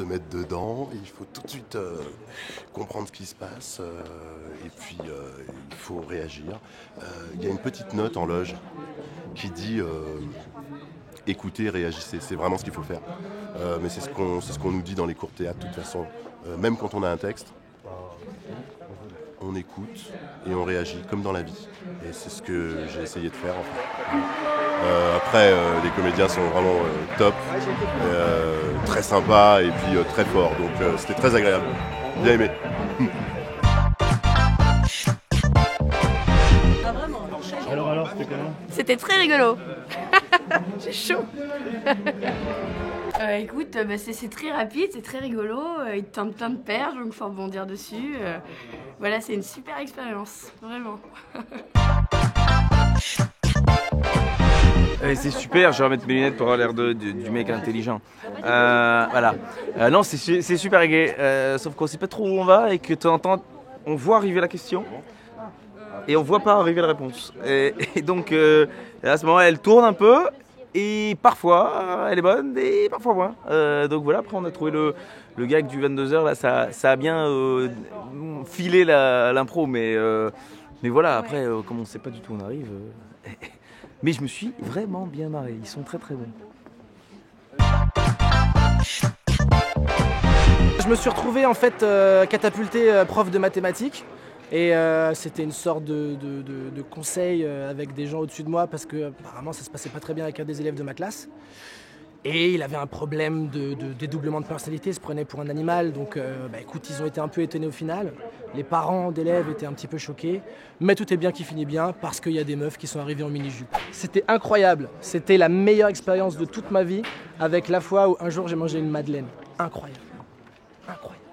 mettre dedans, il faut tout de suite comprendre ce qui se passe et puis il faut réagir. Il y a une petite note en loge qui dit écoutez, réagissez, c'est vraiment ce qu'il faut faire. Mais c'est ce qu'on nous dit dans les cours de théâtre de toute façon. Même quand on a un texte, on écoute et on réagit comme dans la vie. Et c'est ce que j'ai essayé de faire en fait. Après, les comédiens sont vraiment top, très sympas et puis très forts. Donc c'était très agréable. Bien aimé. Alors, c'était comment? C'était très rigolo. J'ai chaud. Écoute, c'est très rapide, c'est très rigolo. Il te tente plein de perches, donc il faut rebondir dessus. Voilà, c'est une super expérience, vraiment. C'est super, je vais remettre mes lunettes pour avoir l'air du mec intelligent. Voilà. Non, c'est super gai, sauf qu'on sait pas trop où on va et que de temps en temps, on voit arriver la question et on voit pas arriver la réponse. Et donc, à ce moment, elle tourne un peu et parfois, elle est bonne et parfois moins. Donc voilà, après, on a trouvé le gag du 22h, là, ça a bien filé l'impro, mais voilà, après, comme on sait pas du tout où on arrive... Mais je me suis vraiment bien marré, ils sont très très bons. Je me suis retrouvé en fait catapulté prof de mathématiques et c'était une sorte de conseil avec des gens au-dessus de moi parce que apparemment ça se passait pas très bien avec un des élèves de ma classe. Et il avait un problème de dédoublement de personnalité, il se prenait pour un animal, donc écoute, ils ont été un peu étonnés au final. Les parents d'élèves étaient un petit peu choqués, mais tout est bien qui finit bien parce qu'il y a des meufs qui sont arrivées en mini-jupe. C'était incroyable, c'était la meilleure expérience de toute ma vie, avec la fois où un jour j'ai mangé une madeleine. Incroyable, incroyable.